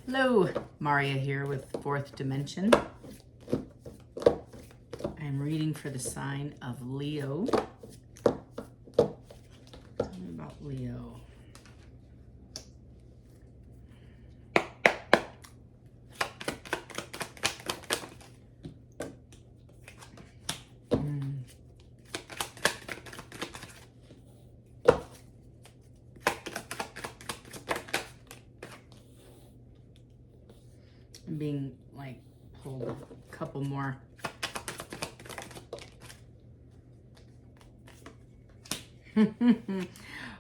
Hello, Maria here with Fourth Dimension. I'm reading for the sign of Leo. Tell me about Leo. I'm being like pulled a couple more.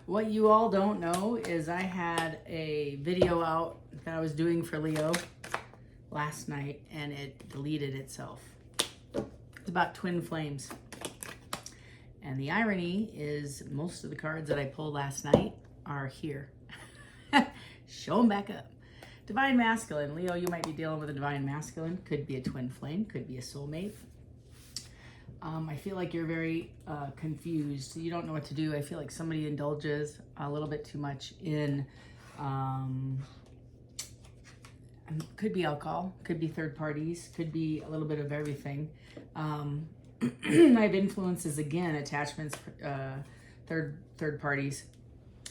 What you all don't know is I had a video out that I was doing for Leo last night and it deleted itself. It's about twin flames. And the irony is most of the cards that I pulled last night are here. Show them back up. Divine Masculine. Leo, you might be dealing with a Divine Masculine. Could be a twin flame. Could be a soulmate. I feel like you're very confused. You don't know what to do. I feel like somebody indulges a little bit too much in, could be alcohol, could be third parties, could be a little bit of everything. I have influences, again, attachments, third parties.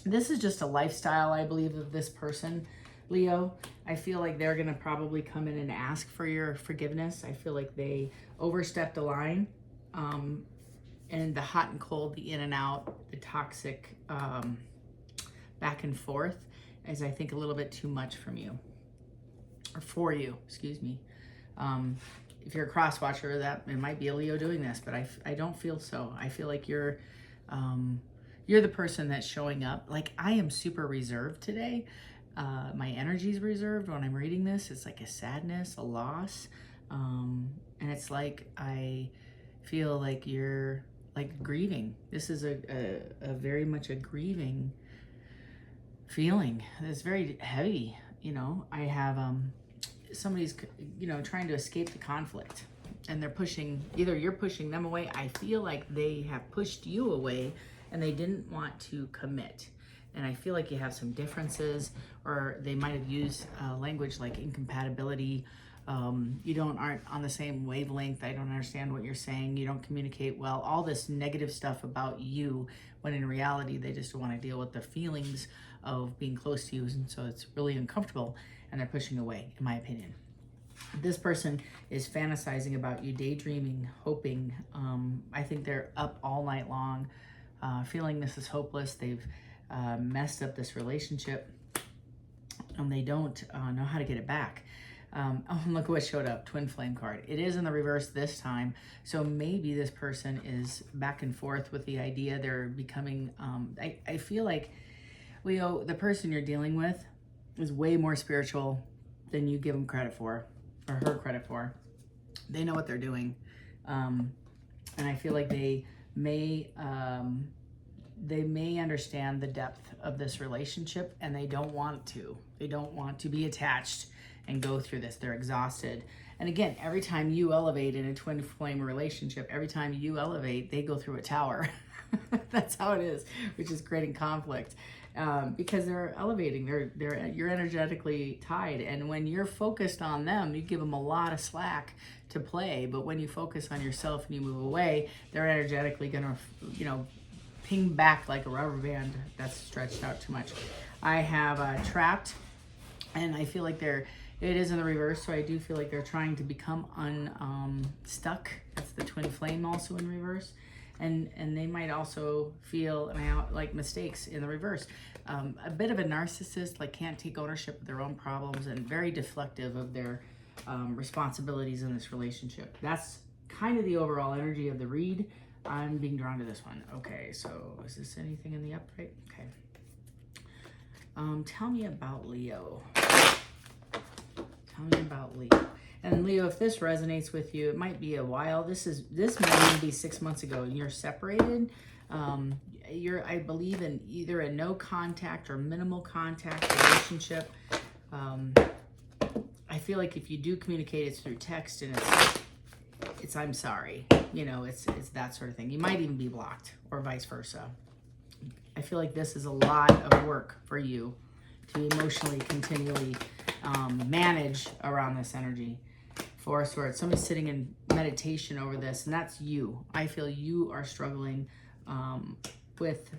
This is just a lifestyle, I believe, of this person, Leo. I feel like they're going to probably come in and ask for your forgiveness. I feel like they overstepped the line. And the hot and cold, the in and out, the toxic back and forth is, I think, a little bit too much from you. Or for you, excuse me. If you're a cross watcher, that it might be a Leo doing this, but I don't feel so. I feel like you're the person that's showing up. Like, I am super reserved today. My energy's reserved when I'm reading this. It's like a sadness, a loss. And it's like I feel like you're like grieving. This is a very much a grieving feeling. It's very heavy. You know, I have somebody's, you know, trying to escape the conflict and they're pushing, either you're pushing them away. I feel like they have pushed you away and they didn't want to commit. And I feel like you have some differences, or they might have used language like incompatibility. You aren't on the same wavelength. I don't understand what you're saying. You don't communicate well. All this negative stuff about you, when in reality, they just want to deal with the feelings of being close to you. And so it's really uncomfortable and they're pushing away, in my opinion. This person is fantasizing about you, daydreaming, hoping. I think they're up all night long, feeling this is hopeless. They've messed up this relationship and they don't know how to get it back. Oh, look what showed up, twin flame card. It is in the reverse this time. So maybe this person is back and forth with the idea. They're becoming, I feel like, Leo, the person you're dealing with is way more spiritual than you give them credit for, or her credit for. They know what they're doing. And I feel like they may understand the depth of this relationship and they don't want to. They don't want to be attached and go through this. They're exhausted. And again, every time you elevate in a twin flame relationship, every time you elevate, they go through a tower. That's how it is, which is creating conflict. Because they're elevating, you're energetically tied. And when you're focused on them, you give them a lot of slack to play. But when you focus on yourself and you move away, they're energetically gonna, you know, ping back like a rubber band that's stretched out too much. I have trapped, and I feel like it is in the reverse, so I do feel like they're trying to become unstuck. That's the twin flame also in reverse. And they might also feel like mistakes in the reverse. A bit of a narcissist, like can't take ownership of their own problems and very deflective of their responsibilities in this relationship. That's kind of the overall energy of the read. I'm being drawn to this one. Okay, so is this anything in the upright? Okay. Tell me about Leo. Tell me about Leo. And Leo, if this resonates with you, it might be a while. This might even be 6 months ago and you're separated. You're, I believe, in either a no contact or minimal contact relationship. I feel like if you do communicate, it's through text and it's I'm sorry. You know, it's that sort of thing. You might even be blocked or vice versa. I feel like this is a lot of work for you to emotionally continually manage around this energy. Four of Swords. Somebody's sitting in meditation over this, and that's you. I feel you are struggling with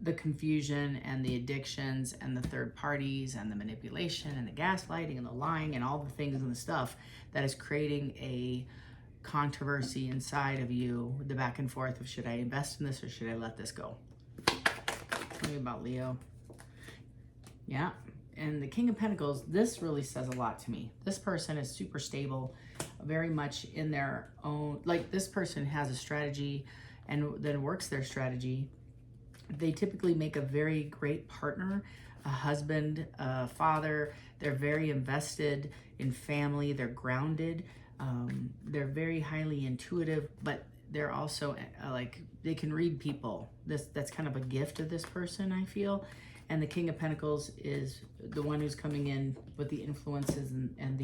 the confusion and the addictions and the third parties and the manipulation and the gaslighting and the lying and all the things and the stuff that is creating a controversy inside of you, the back and forth of should I invest in this or should I let this go? Tell me about Leo. Yeah. And the King of Pentacles, this really says a lot to me. This person is super stable, very much in their own, like this person has a strategy and then works their strategy. They typically make a very great partner, a husband, a father. They're very invested in family. They're grounded. They're very highly intuitive, but they're also like they can read people. That's kind of a gift of this person, I feel. And the King of Pentacles is the one who's coming in with the influences and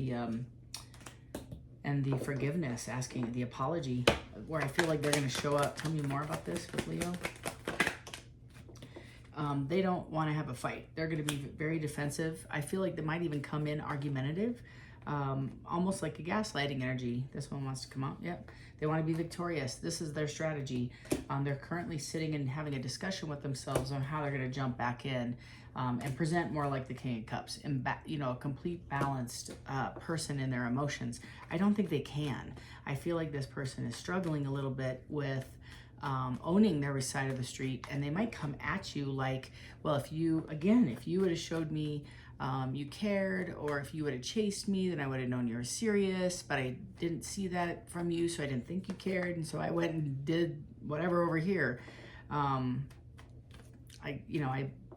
the forgiveness, asking the apology, where I feel like they're going to show up. Tell me more about this with Leo. They don't want to have a fight. They're going to be very defensive. I feel like they might even come in argumentative, almost like a gaslighting energy. This one wants to come out. Yep. They want to be victorious. This is their strategy. They're currently sitting and having a discussion with themselves on how they're going to jump back in and present more like the King of Cups and, a complete balanced person in their emotions. I don't think they can. I feel like this person is struggling a little bit with owning their side of the street, and they might come at you like, well, if you would have showed me you cared, or if you would have chased me, then I would have known you were serious, but I didn't see that from you, so I didn't think you cared, and so I went and did whatever over here. I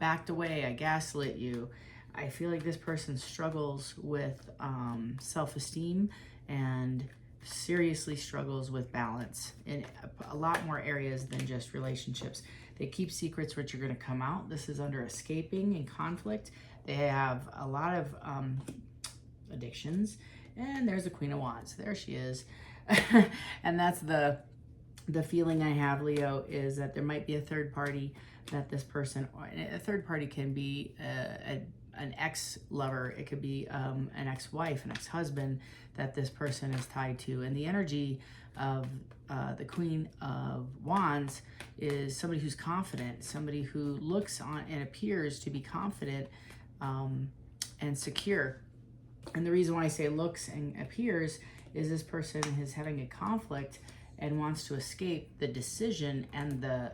backed away, I gaslit you. I feel like this person struggles with self-esteem and seriously struggles with balance in a lot more areas than just relationships. They keep secrets which are going to come out. This is under escaping and conflict. They have a lot of addictions. And there's the Queen of Wands. There she is. And that's the feeling I have, Leo, is that there might be a third party that this person, a third party can be an ex-lover. It could be an ex-wife, an ex-husband that this person is tied to. And the energy of the Queen of Wands is somebody who's confident, somebody who looks on and appears to be confident and secure. And the reason why I say looks and appears is this person is having a conflict and wants to escape the decision and the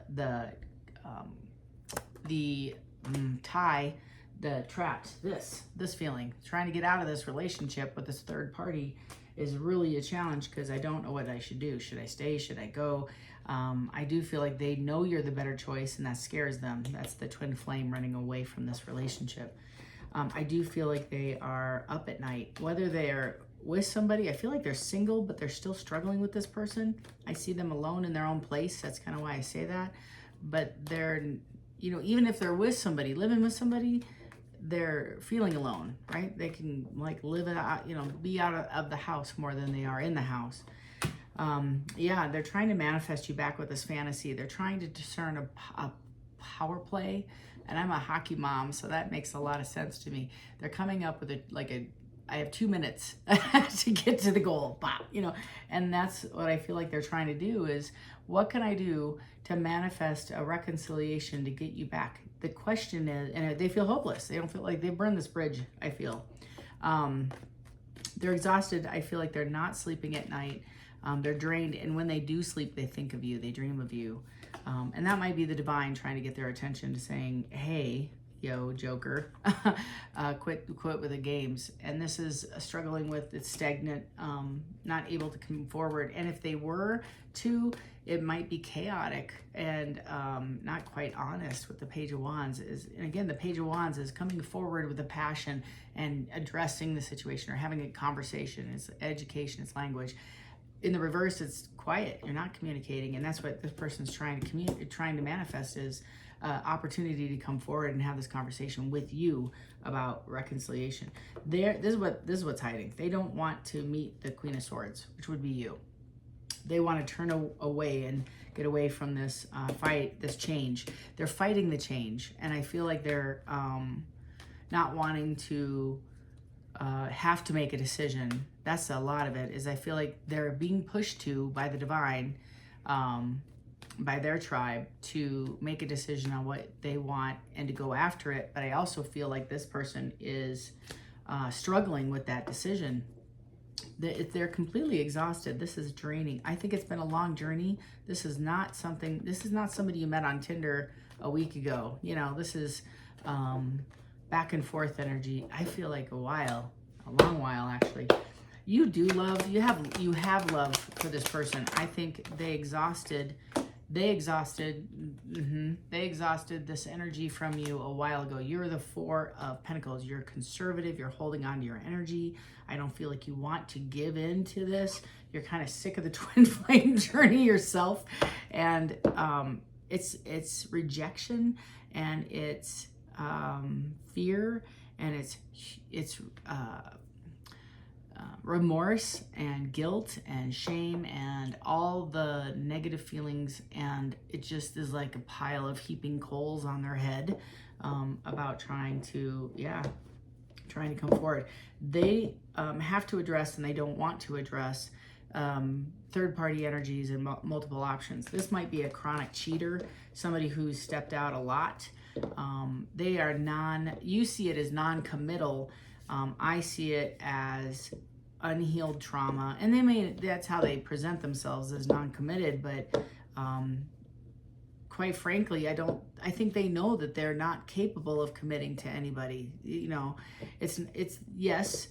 tie, the trapped, this feeling. Trying to get out of this relationship with this third party is really a challenge because I don't know what I should do. Should I stay? Should I go? I do feel like they know you're the better choice, and that scares them. That's the twin flame running away from this relationship. I do feel like they are up at night, whether they're with somebody. I feel like they're single, but they're still struggling with this person. I see them alone in their own place. That's kind of why I say that. But they're, even if they're with somebody, living with somebody, they're feeling alone, right? They can like live out, be out of the house more than they are in the house. They're trying to manifest you back with this fantasy. They're trying to discern a power play. And I'm a hockey mom, so that makes a lot of sense to me. They're coming up with I have 2 minutes to get to the goal, bop, and that's what I feel like they're trying to do is, what can I do to manifest a reconciliation to get you back? The question is, and they feel hopeless. They don't feel like they've burned this bridge, I feel. They're exhausted. I feel like they're not sleeping at night. They're drained, and when they do sleep, they think of you. They dream of you. And that might be the divine trying to get their attention to saying, hey, yo, Joker, quit with the games. And this is struggling with, it's stagnant, not able to come forward. And if they were to, it might be chaotic and not quite honest with the Page of Wands. And again, the Page of Wands is coming forward with a passion and addressing the situation or having a conversation. It's education, it's language. In the reverse, it's quiet. You're not communicating, and that's what this person's trying to manifest is opportunity to come forward and have this conversation with you about reconciliation. This is what's hiding. They don't want to meet the Queen of Swords, which would be you. They want to turn away and get away from this fight, this change. They're fighting the change, and I feel like they're not wanting to have to make a decision. That's a lot of it, is I feel like they're being pushed to by the divine, by their tribe, to make a decision on what they want and to go after it. But I also feel like this person is struggling with that decision. They're completely exhausted. This is draining. I think it's been a long journey. This is not somebody you met on Tinder a week ago. You know, this is back and forth energy. I feel like a long while actually. You do love, you have love for this person. I think they exhausted this energy from you a while ago. You're the Four of Pentacles. You're conservative. You're holding on to your energy. I don't feel like you want to give in to this. You're kind of sick of the twin flame journey yourself. And it's rejection, and it's fear, and it's remorse and guilt and shame and all the negative feelings, and it just is like a pile of heaping coals on their head about trying to come forward. They have to address, and they don't want to address, third-party energies and multiple options. This might be a chronic cheater, somebody who's stepped out a lot. They are you see it as non-committal. I see it as unhealed trauma, and that's how they present themselves, as non-committed, but quite frankly, I think they know that they're not capable of committing to anybody. You know, it's yes,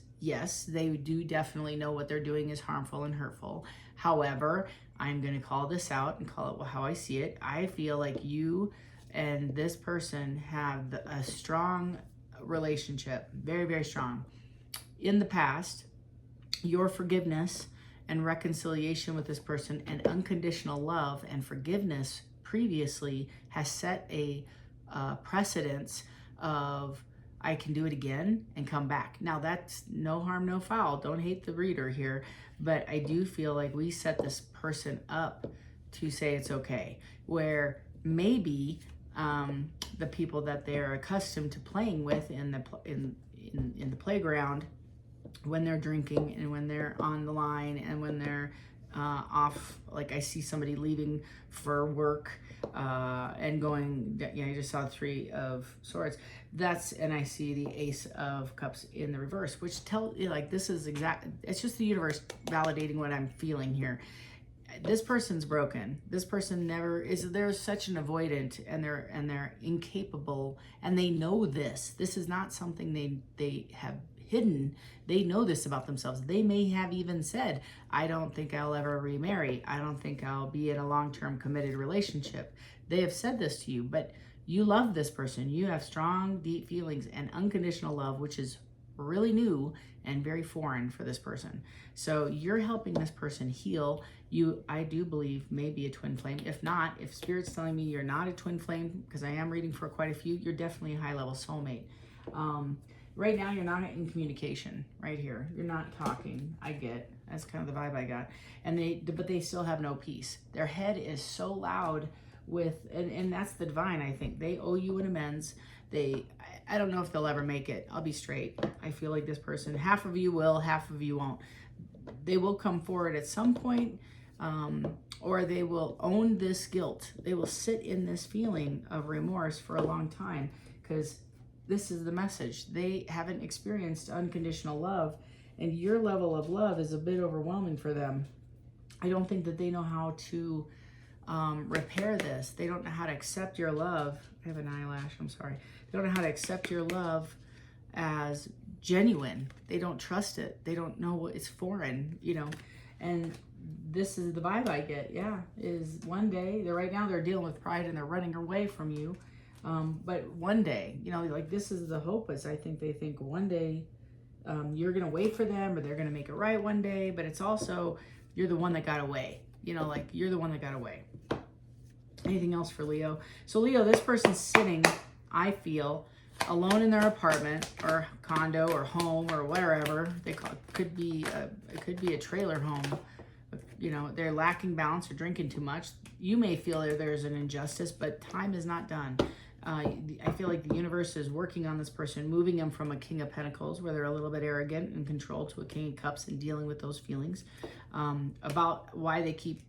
they do definitely know what they're doing is harmful and hurtful. However, I'm going to call this out and call it how I see it. I feel like you and this person have a strong relationship, very, very strong. In the past, your forgiveness and reconciliation with this person and unconditional love and forgiveness previously has set a precedence of, I can do it again and come back. Now that's no harm, no foul. Don't hate the reader here, but I do feel like we set this person up to say it's okay, where maybe the people that they're accustomed to playing with in the playground, when they're drinking and when they're on the line and when they're off, like I see somebody leaving for work and going, I just saw 3 of Swords. And I see the Ace of Cups in the reverse, which this is it's just the universe validating what I'm feeling here. This person's broken. This person they're such an avoidant, and they're incapable, and they know this. This is not something they have hidden. They know this about themselves. They may have even said, I don't think I'll ever remarry. I don't think I'll be in a long-term committed relationship. They have said this to you, but you love this person. You have strong, deep feelings and unconditional love, which is really new and very foreign for this person. So you're helping this person heal. I do believe, may be a twin flame. If not, if Spirit's telling me you're not a twin flame, because I am reading for quite a few, you're definitely a high-level soulmate. Right now, you're not in communication. Right here, you're not talking. That's kind of the vibe I got. But they still have no peace. Their head is so loud and that's the divine. I think they owe you an amends. I don't know if they'll ever make it. I'll be straight. I feel like this person, half of you will, half of you won't. They will come forward at some point, or they will own this guilt. They will sit in this feeling of remorse for a long time, because this is the message. They haven't experienced unconditional love, and your level of love is a bit overwhelming for them. I don't think that they know how to repair this. They don't know how to accept your love. I have an eyelash, I'm sorry. They don't know how to accept your love as genuine. They don't trust it. They don't know it's foreign, and this is the vibe I get, is one day, right now they're dealing with pride and they're running away from you. But one day, this is the hope, is I think they think one day you're going to wait for them, or they're going to make it right one day, but it's also, you're the one that got away. You're the one that got away. Anything else for Leo? So Leo, this person's sitting, I feel, alone in their apartment or condo or home or whatever they call it. It could be a trailer home. They're lacking balance or drinking too much. You may feel that there's an injustice, but time is not done. I feel like the universe is working on this person, moving them from a King of Pentacles, where they're a little bit arrogant and control, to a King of Cups, and dealing with those feelings about why they keep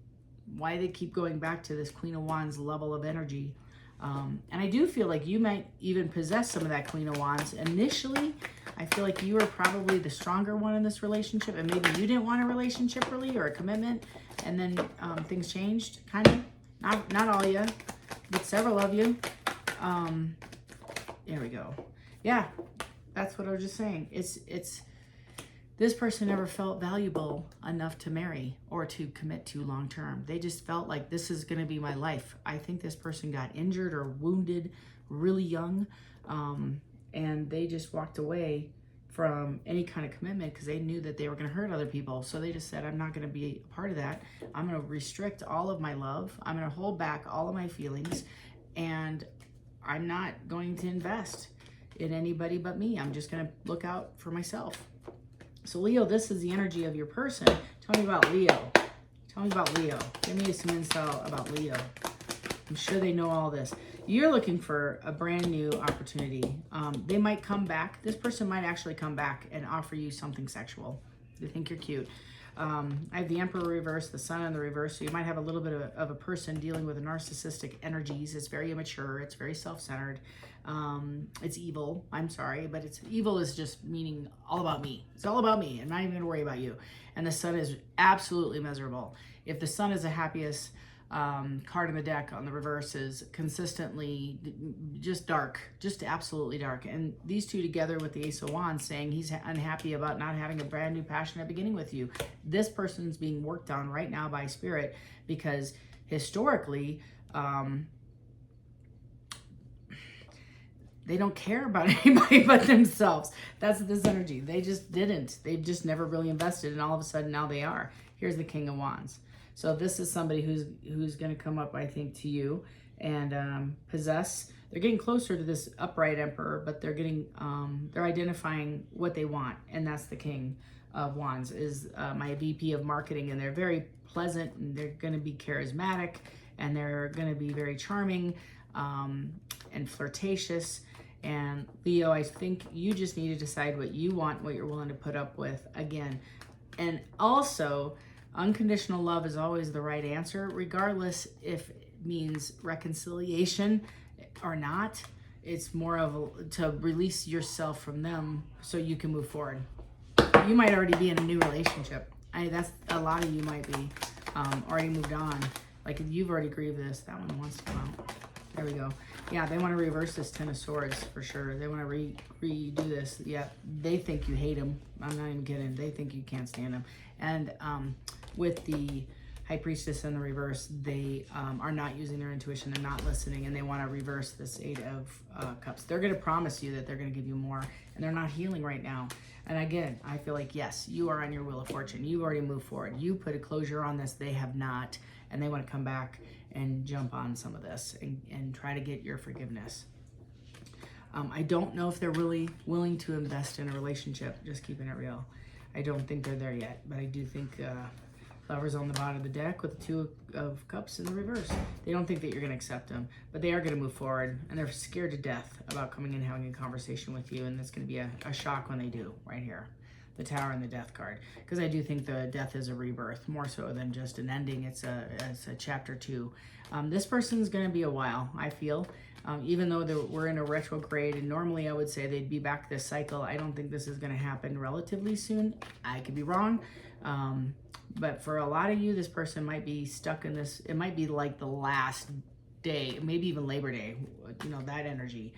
going back to this Queen of Wands level of energy. And I do feel like you might even possess some of that Queen of Wands. Initially, I feel like you were probably the stronger one in this relationship, and maybe you didn't want a relationship really, or a commitment, and then things changed, kind of. Not all of you, but several of you. There we go. Yeah, that's what I was just saying. It's this person never felt valuable enough to marry or to commit to long term. They just felt like, this is going to be my life. I think this person got injured or wounded really young, and they just walked away from any kind of commitment because they knew that they were going to hurt other people. So they just said, I'm not going to be a part of that. I'm going to restrict all of my love. I'm going to hold back all of my feelings, and I'm not going to invest in anybody but me. I'm just going to look out for myself. So Leo, this is the energy of your person. Tell me about Leo. Tell me about Leo. Give me some insight about Leo. I'm sure they know all this. You're looking for a brand new opportunity. They might come back. This person might actually come back and offer you something sexual. They think you're cute. I have the Emperor reverse, the Sun in the reverse. So you might have a little bit of a person dealing with narcissistic energies. It's very immature. It's very self-centered. It's evil. I'm sorry, but evil is just meaning all about me. It's all about me. I'm not even going to worry about you. And the Sun is absolutely miserable. If the Sun is the happiest card in the deck, on the reverse is consistently just dark, just absolutely dark. And these two together with the Ace of Wands saying he's unhappy about not having a brand new passionate beginning with you. This person's being worked on right now by Spirit, because historically, they don't care about anybody but themselves. That's this energy. They just didn't. They've just never really invested, and all of a sudden now they are. Here's the King of Wands. So this is somebody who's going to come up, I think, to you and possess. They're getting closer to this upright Emperor, but they're getting they're identifying what they want, and that's the King of Wands is my VP of marketing, and they're very pleasant, and they're going to be charismatic, and they're going to be very charming and flirtatious. And Leo, I think you just need to decide what you want, what you're willing to put up with again. And also, unconditional love is always the right answer, regardless if it means reconciliation or not. It's more of to release yourself from them so you can move forward. You might already be in a new relationship. That's a lot of you might be already moved on. Like you've already grieved this. That one wants to come out. There we go. Yeah, they want to reverse this Ten of Swords for sure. They want to redo this. Yeah, they think you hate them. I'm not even kidding. They think you can't stand them. And with the High Priestess in the reverse, they are not using their intuition. They're not listening, and they want to reverse this Eight of Cups. They're going to promise you that they're going to give you more, and they're not healing right now. And again, I feel like, yes, you are on your Wheel of Fortune. You've already moved forward. You put a closure on this. They have not, and they want to come back and jump on some of this and try to get your forgiveness. I don't know if they're really willing to invest in a relationship, just keeping it real. I don't think they're there yet, but I do think Lovers on the bottom of the deck with the Two of Cups in the reverse. They don't think that you're going to accept them, but they are going to move forward, and they're scared to death about coming and having a conversation with you, and it's going to be a shock when they do, right here. The Tower and the Death card, because I do think the death is a rebirth, more so than just an ending. It's a chapter 2. This person's going to be a while, I feel. Even though we're in a retrograde, and normally I would say they'd be back this cycle, I don't think this is going to happen relatively soon. I could be wrong. But for a lot of you, this person might be stuck in this. It might be like the last day, maybe even Labor Day, you know, that energy.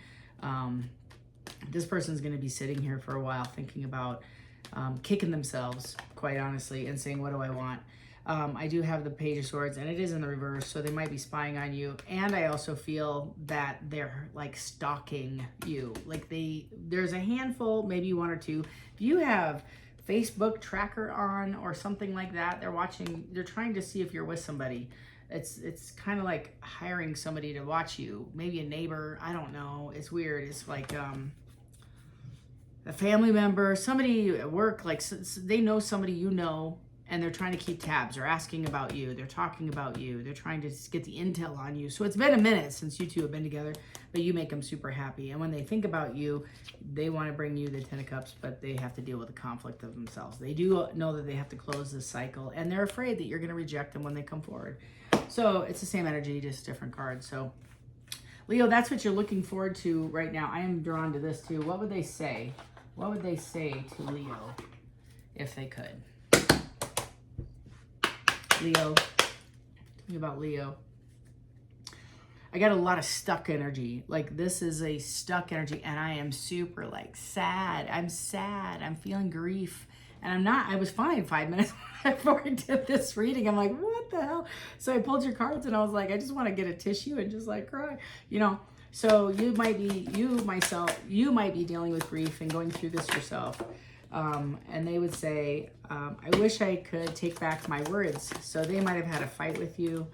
This person's going to be sitting here for a while thinking about kicking themselves, quite honestly, and saying, what do I want? I do have the Page of Swords, and it is in the reverse, so they might be spying on you. And I also feel that they're like stalking you. Like there's a handful, maybe one or two. If you have Facebook tracker on or something like that, they're trying to see if you're with somebody. It's kind of like hiring somebody to watch you, maybe a neighbor, I don't know. It's weird. It's like a family member, somebody at work, like they know somebody you know, and they're trying to keep tabs. They're asking about you. They're talking about you. They're trying to get the intel on you. So it's been a minute since you two have been together, but you make them super happy. And when they think about you, they want to bring you the Ten of Cups, but they have to deal with the conflict of themselves. They do know that they have to close this cycle, and they're afraid that you're going to reject them when they come forward. So it's the same energy, just different cards. So Leo, that's what you're looking forward to right now. I am drawn to this too. What would they say? What would they say to Leo if they could? Leo, tell me about Leo. I got a lot of stuck energy. Like, this is a stuck energy, and I am super like sad. I'm sad. I'm feeling grief. And I'm not, I was fine 5 minutes before I did this reading. I'm like, what the hell? So I pulled your cards and I was like, I just want to get a tissue and just like cry, you know? So you might be, you might be dealing with grief and going through this yourself. And they would say, I wish I could take back my words. So they might have had a fight with you.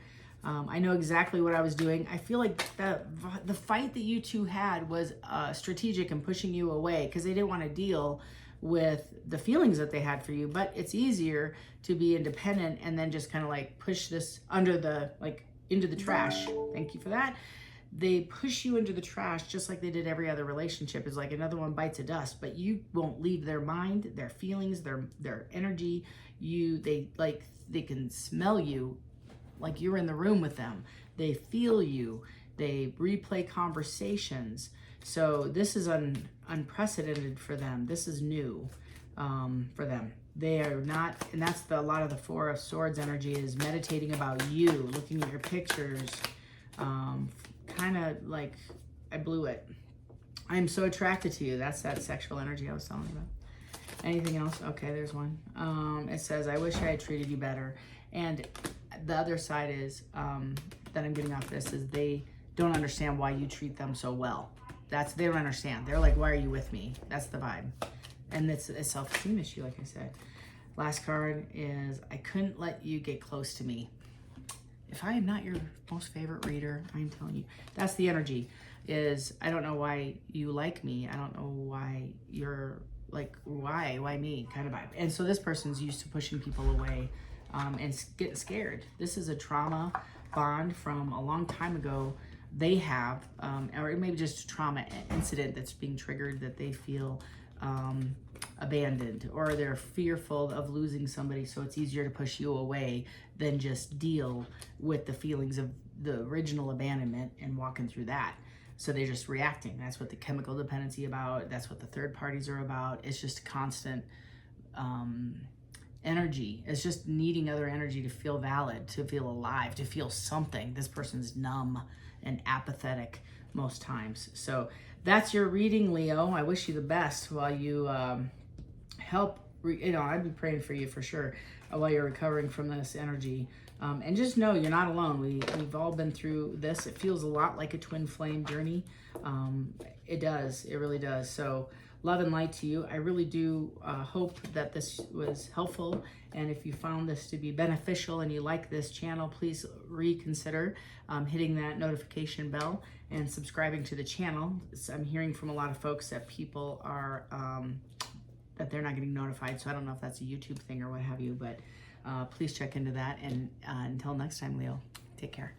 I know exactly what I was doing. I feel like the fight that you two had was strategic and pushing you away because they didn't want to deal with the feelings that they had for you. But it's easier to be independent and then just kind of like push this under the, like, into the trash. Thank you for that. They push you into the trash just like they did every other relationship. It's like another one bites of dust, but you won't leave their mind, their feelings, their energy. They can smell you like you're in the room with them. They feel you. They replay conversations. So this is unprecedented for them. This is new for them. They are not, and that's a lot of the Four of Swords energy is meditating about you, looking at your pictures, kind of like, I blew it. I'm so attracted to you. That's that sexual energy I was telling you about. Anything else? Okay, there's one. It says, I wish I had treated you better. And the other side is, that I'm getting off this, is they don't understand why you treat them so well. They don't understand. They're like, why are you with me? That's the vibe. And it's a self-esteem issue, like I said. Last card is, I couldn't let you get close to me. If I am not your most favorite reader, I'm telling you, that's the energy, is I don't know why you like me. I don't know why you're like, why me kind of vibe. And so this person's used to pushing people away and getting scared. This is a trauma bond from a long time ago. They have, or maybe just a trauma incident that's being triggered that they feel abandoned, or they're fearful of losing somebody, so it's easier to push you away than just deal with the feelings of the original abandonment and walking through that. So they're just reacting. That's what the chemical dependency about. That's what the third parties are about. It's just constant energy. It's just needing other energy to feel valid, to feel alive, to feel something. This person's numb and apathetic most times. So that's your reading, Leo. I wish you the best while you help. I'd be praying for you for sure while you're recovering from this energy. And just know you're not alone. We've all been through this. It feels a lot like a twin flame journey. It does. It really does. So love and light to you. I really do hope that this was helpful. And if you found this to be beneficial and you like this channel, please reconsider hitting that notification bell and subscribing to the channel. I'm hearing from a lot of folks that people are, that they're not getting notified. So I don't know if that's a YouTube thing or what have you, but please check into that. And until next time, Leo, take care.